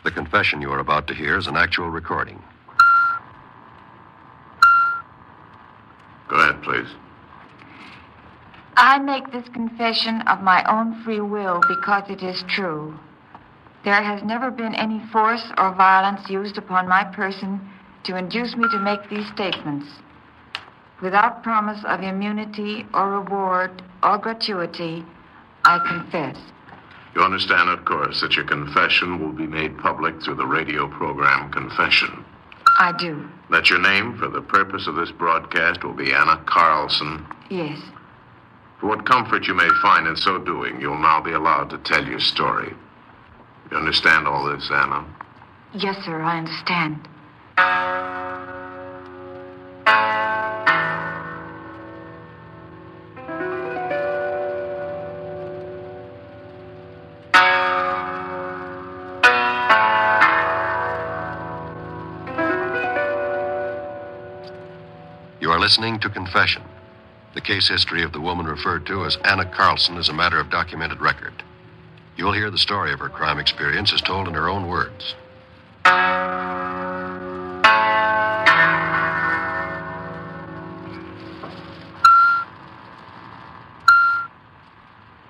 The confession you are about to hear is an actual recording. Go ahead, please. I make this confession of my own free will because it is true. There has never been any force or violence used upon my person to induce me to make these statements. Without promise of immunity or reward or gratuity, I confess. You understand, of course, that your confession will be made public through the radio program Confession. I do. That your name, for the purpose of this broadcast, will be Anna Carlson. Yes. For what comfort you may find in so doing, you'll now be allowed to tell your story. You understand all this, Anna? Yes, sir, I understand. You are listening to Confession. The case history of the woman referred to as Anna Carlson is a matter of documented record. You'll hear the story of her crime experience as told in her own words.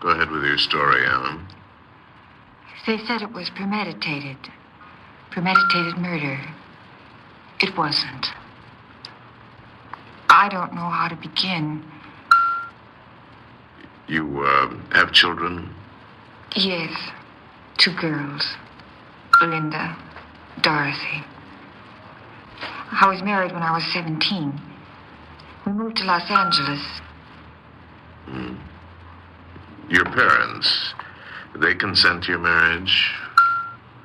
Go ahead with your story, Anna. They said it was premeditated. Premeditated murder. It wasn't. I don't know how to begin. You, have children? Yes. 2 girls. Linda, Dorothy. I was married when I was 17. We moved to Los Angeles. Your parents, did they consent to your marriage?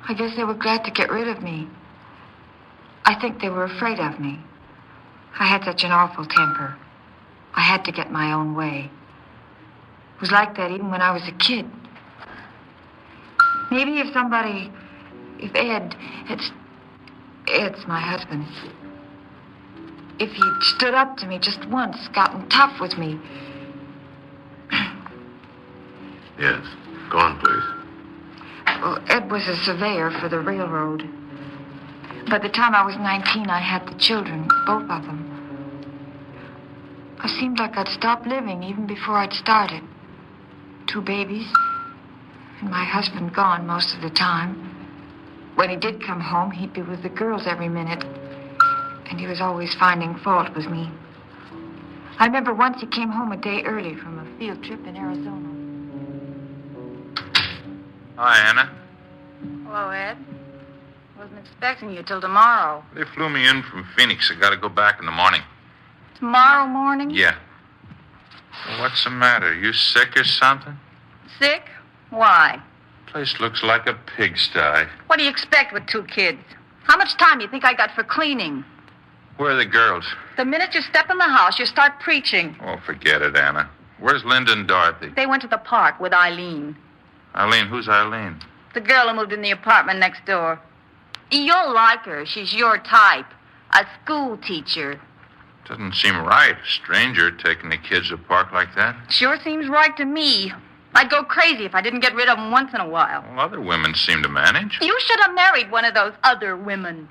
I guess they were glad to get rid of me. I think they were afraid of me. I had such an awful temper. I had to get my own way. It was like that even when I was a kid. Maybe if Ed's my husband. If he'd stood up to me just once, gotten tough with me. Yes. Go on, please. Well, Ed was a surveyor for the railroad. By the time I was 19, I had the children, both of them. I seemed like I'd stopped living even before I'd started. 2 babies, and my husband gone most of the time. When he did come home, he'd be with the girls every minute, and he was always finding fault with me. I remember once he came home a day early from a field trip in Arizona. Hi, Anna. Hello, Ed. Wasn't expecting you till tomorrow. They flew me in from Phoenix. I got to go back in the morning. Tomorrow morning? Yeah. Well, what's the matter? You sick or something? Sick? Why? Place looks like a pigsty. What do you expect with 2 kids? How much time do you think I got for cleaning? Where are the girls? The minute you step in the house, you start preaching. Oh, forget it, Anna. Where's Linda and Dorothy? They went to the park with Eileen. Eileen? Who's Eileen? The girl who moved in the apartment next door. You'll like her. She's your type. A school teacher. Doesn't seem right. A stranger taking the kids to a park like that. Sure seems right to me. I'd go crazy if I didn't get rid of them once in a while. Well, other women seem to manage. You should have married one of those other women.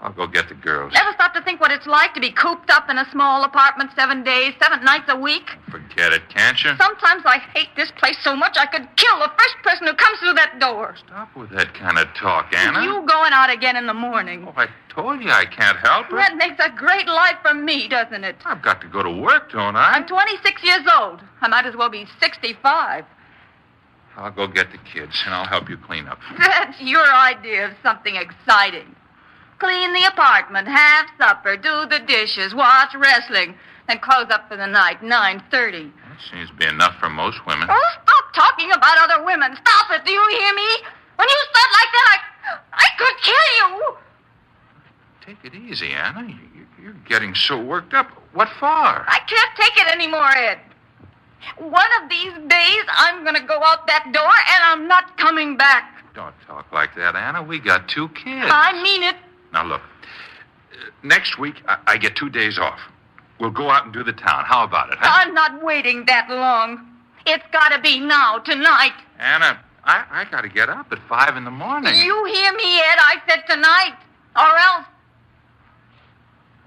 I'll go get the girls. Ever stop to think what it's like to be cooped up in a small apartment 7 days, 7 nights a week? Forget it, can't you? Sometimes I hate this place so much I could kill the first person who comes through that door. Stop with that kind of talk, Anna. You going out again in the morning. Oh, I told you I can't help it. That makes a great life for me, doesn't it? I've got to go to work, don't I? I'm 26 years old. I might as well be 65. I'll go get the kids, and I'll help you clean up. That's your idea of something exciting. Clean the apartment, have supper, do the dishes, watch wrestling, then close up for the night, 9:30. That seems to be enough for most women. Oh, stop talking about other women. Stop it, do you hear me? When you start like that, I could kill you. Take it easy, Anna. You're getting so worked up. What for? I can't take it anymore, Ed. One of these days, I'm going to go out that door, and I'm not coming back. Don't talk like that, Anna. We got 2 kids. I mean it. Now, look. Next week, I get 2 days off. We'll go out and do the town. How about it, huh? I'm not waiting that long. It's got to be now, tonight. Anna, I got to get up at 5 in the morning. You hear me, Ed? I said tonight. Or else.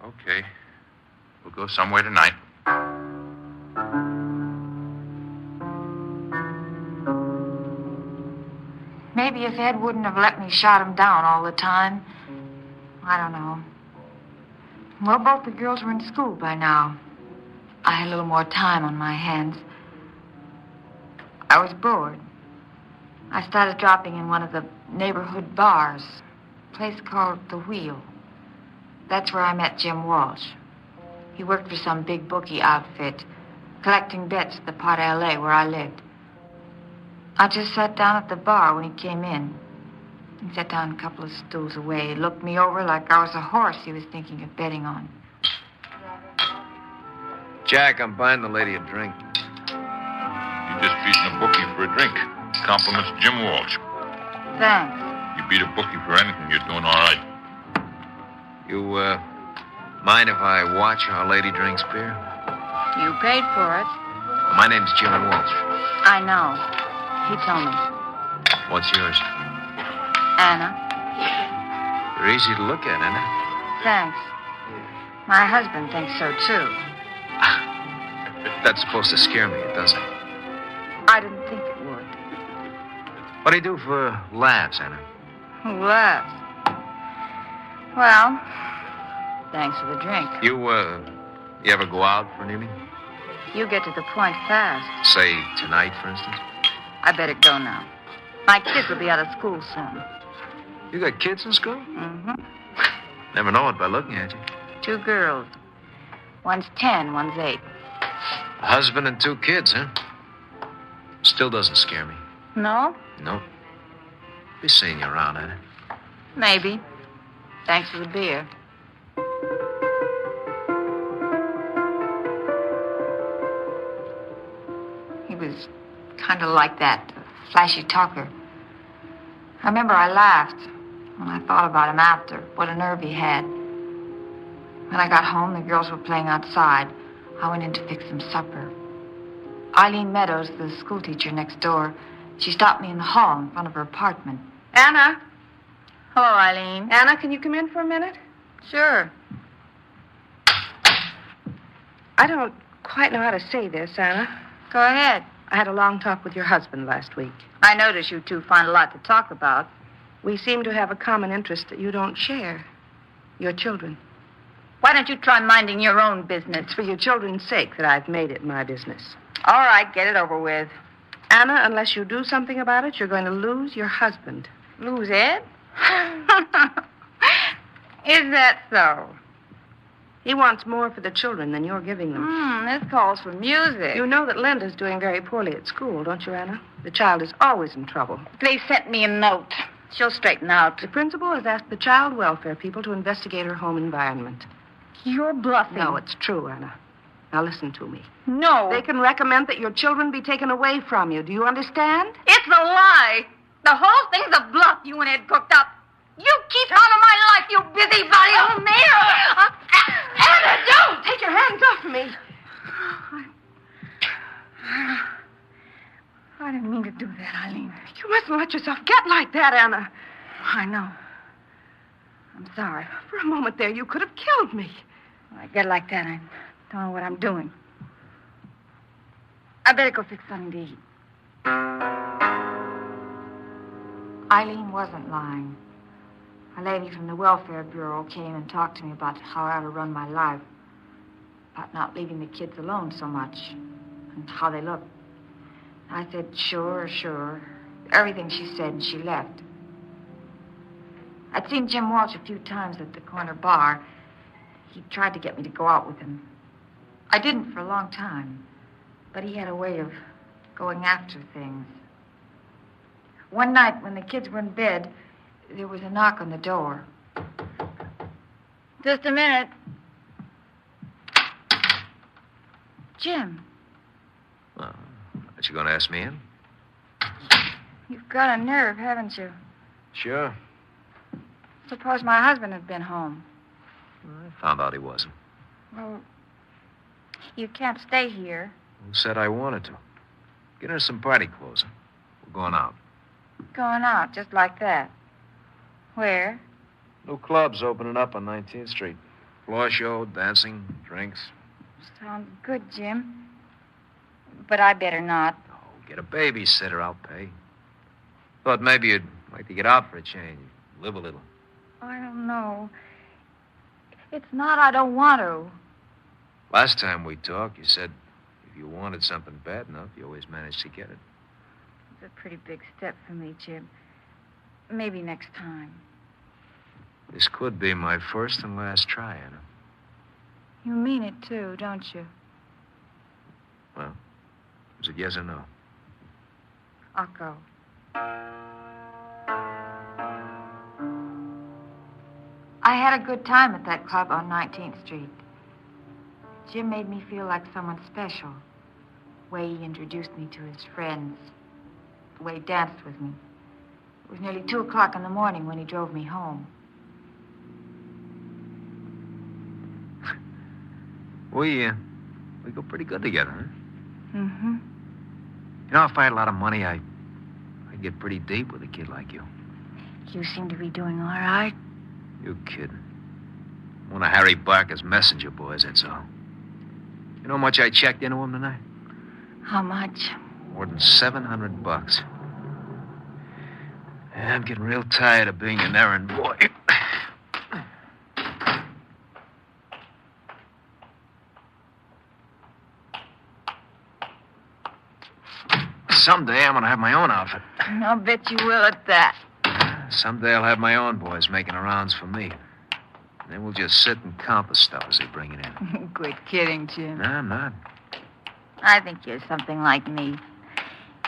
Okay. We'll go somewhere tonight. Maybe if Ed wouldn't have let me shot him down all the time. I don't know. Well, both the girls were in school by now. I had a little more time on my hands. I was bored. I started dropping in one of the neighborhood bars, a place called The Wheel. That's where I met Jim Walsh. He worked for some big bookie outfit, collecting bets at the part of L.A. where I lived. I just sat down at the bar when he came in. He sat down a couple of stools away, looked me over like I was a horse he was thinking of betting on. Jack, I'm buying the lady a drink. You just beaten a bookie for a drink. Compliments Jim Walsh. Thanks. You beat a bookie for anything, you're doing all right. You, mind if I watch how a lady drinks beer? You paid for it. My name's Jim Walsh. I know. He told me. What's yours? Anna. You're easy to look at, Anna. Thanks. My husband thinks so, too. That's supposed to scare me, doesn't it? I didn't think it would. What do you do for laughs, Anna? Who laughs? Well, thanks for the drink. You ever go out for an evening? You get to the point fast. Say, tonight, for instance? I better go now. My kids will be out of school soon. You got kids in school? Mm-hmm. Never know it by looking at you. 2 girls. One's 10, one's 8. A husband and 2 kids, huh? Still doesn't scare me. No? Nope. Be seeing you around, Anna. Maybe. Thanks for the beer. He was kind of like that, flashy talker. I remember I laughed when I thought about him after, what a nerve he had. When I got home, the girls were playing outside. I went in to fix them supper. Eileen Meadows, the schoolteacher next door, she stopped me in the hall in front of her apartment. Anna? Hello, Eileen. Anna, can you come in for a minute? Sure. I don't quite know how to say this, Anna. Go ahead. I had a long talk with your husband last week. I notice you two find a lot to talk about. We seem to have a common interest that you don't share. Your children. Why don't you try minding your own business? It's for your children's sake that I've made it my business. All right, get it over with. Anna, unless you do something about it, you're going to lose your husband. Lose Ed? Is that so? He wants more for the children than you're giving them. This calls for music. You know that Linda's doing very poorly at school, don't you, Anna? The child is always in trouble. They sent me a note. She'll straighten out. The principal has asked the child welfare people to investigate her home environment. You're bluffing. No, it's true, Anna. Now listen to me. No. They can recommend that your children be taken away from you. Do you understand? It's a lie. The whole thing's a bluff you and Ed cooked up. You keep out of my life, you busybody old man. Anna, don't! Take your hands off me. I didn't mean to do that, Eileen. You mustn't let yourself get like that, Anna. I know. I'm sorry. For a moment there, you could have killed me. When I get like that, I don't know what I'm doing. I better go fix something to eat. Eileen wasn't lying. A lady from the Welfare Bureau came and talked to me about how I ought to run my life, about not leaving the kids alone so much, and how they look. I said, sure. Everything she said, and she left. I'd seen Jim Walsh a few times at the corner bar. He tried to get me to go out with him. I didn't for a long time, but he had a way of going after things. One night, when the kids were in bed, there was a knock on the door. Just a minute. Jim. Well, aren't you going to ask me in? You've got a nerve, haven't you? Sure. Suppose my husband had been home. I found out he wasn't. Well, you can't stay here. Who said I wanted to? Get her some party clothes. We're going out. Going out, just like that. Where? New club's opening up on 19th Street. Floor show, dancing, drinks. Sounds good, Jim. But I better not. Oh, get a babysitter, I'll pay. Thought maybe you'd like to get out for a change. Live a little. I don't know. It's not I don't want to. Last time we talked, you said if you wanted something bad enough, you always managed to get it. It's a pretty big step for me, Jim. Maybe next time. This could be my first and last try, Anna. You mean it, too, don't you? Well, is it yes or no? I'll go. I had a good time at that club on 19th Street. Jim made me feel like someone special. The way he introduced me to his friends. The way he danced with me. It was nearly 2 o'clock in the morning when he drove me home. We go pretty good together, huh? Mm-hmm. You know, if I had a lot of money, I'd get pretty deep with a kid like you. You seem to be doing all right. You kidding. One of Harry Barker's messenger boys, that's all. You know how much I checked into him tonight? How much? More than $700. Yeah, I'm getting real tired of being an errand boy. Someday I'm going to have my own outfit. I'll bet you will at that. Someday I'll have my own boys making the rounds for me. And then we'll just sit and count the stuff as they bring it in. Quit kidding, Jim. No, I'm not. I think you're something like me.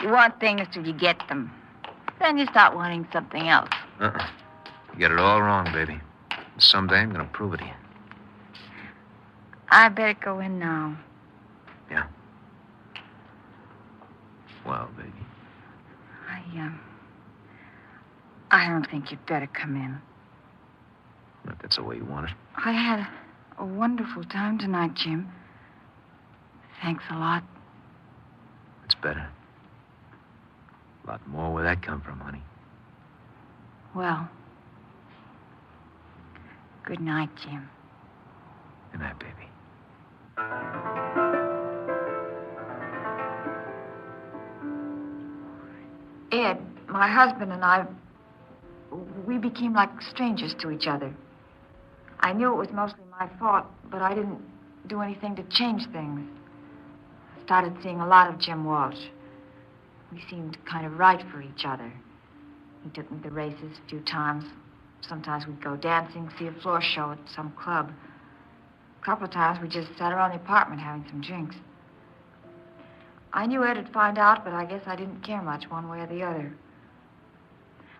You want things till you get them. Then you start wanting something else. Uh-uh. You get it all wrong, baby. Someday I'm going to prove it to you. I better go in now. Yeah. Well, baby. I don't think you'd better come in. If that's the way you want it. I had a wonderful time tonight, Jim. Thanks a lot. It's better. A lot more where that come from, honey. Well, good night, Jim. Good night, baby. Ed, my husband and I, we became like strangers to each other. I knew it was mostly my fault, but I didn't do anything to change things. I started seeing a lot of Jim Walsh. We seemed kind of right for each other. He took me to races a few times. Sometimes we'd go dancing, see a floor show at some club. A couple of times we just sat around the apartment having some drinks. I knew Ed would find out, but I guess I didn't care much one way or the other.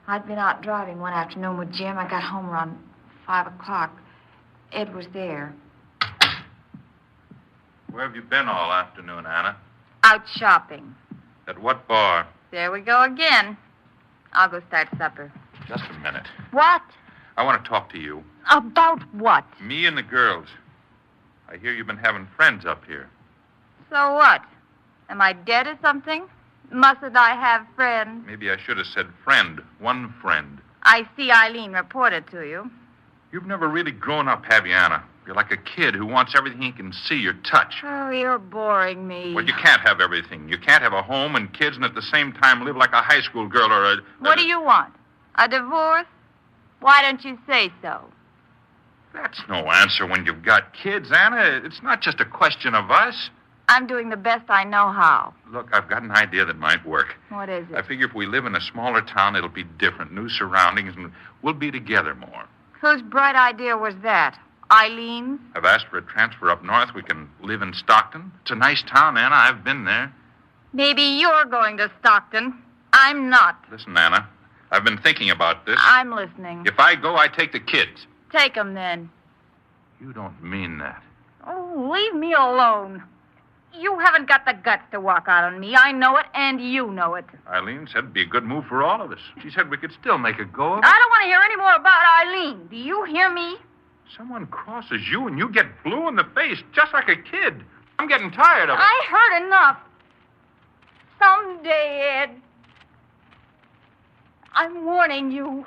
I'd been out driving one afternoon with Jim. I got home around 5 o'clock. Ed was there. Where have you been all afternoon, Anna? Out shopping. At what bar? There we go again. I'll go start supper. Just a minute. What? I want to talk to you. About what? Me and the girls. I hear you've been having friends up here. So what? Am I dead or something? Mustn't I have friends? Maybe I should have said friend. One friend. I see Eileen reported to you. You've never really grown up, have you, Anna? You're like a kid who wants everything he can see or touch. Oh, you're boring me. Well, you can't have everything. You can't have a home and kids and at the same time live like a high school girl or a... What do you want? A divorce? Why don't you say so? That's no answer when you've got kids, Anna. It's not just a question of us. I'm doing the best I know how. Look, I've got an idea that might work. What is I it? figure if we live in a smaller town, it'll be different, new surroundings, and we'll be together more. Whose bright idea was that? Eileen's? I've asked for a transfer up north. We can live in Stockton. It's a nice town, Anna. I've been there. Maybe you're going to Stockton. I'm not. Listen, Anna, I've been thinking about this. I'm listening. If I go, I take the kids. Take 'em then. You don't mean that. Oh, leave me alone. You haven't got the guts to walk out on me. I know it, and you know it. Eileen said it'd be a good move for all of us. She said we could still make a go of it. I don't want to hear any more about Eileen. Do you hear me? Someone crosses you and you get blue in the face, just like a kid. I'm getting tired of it. I heard enough. Someday, Ed, I'm warning you.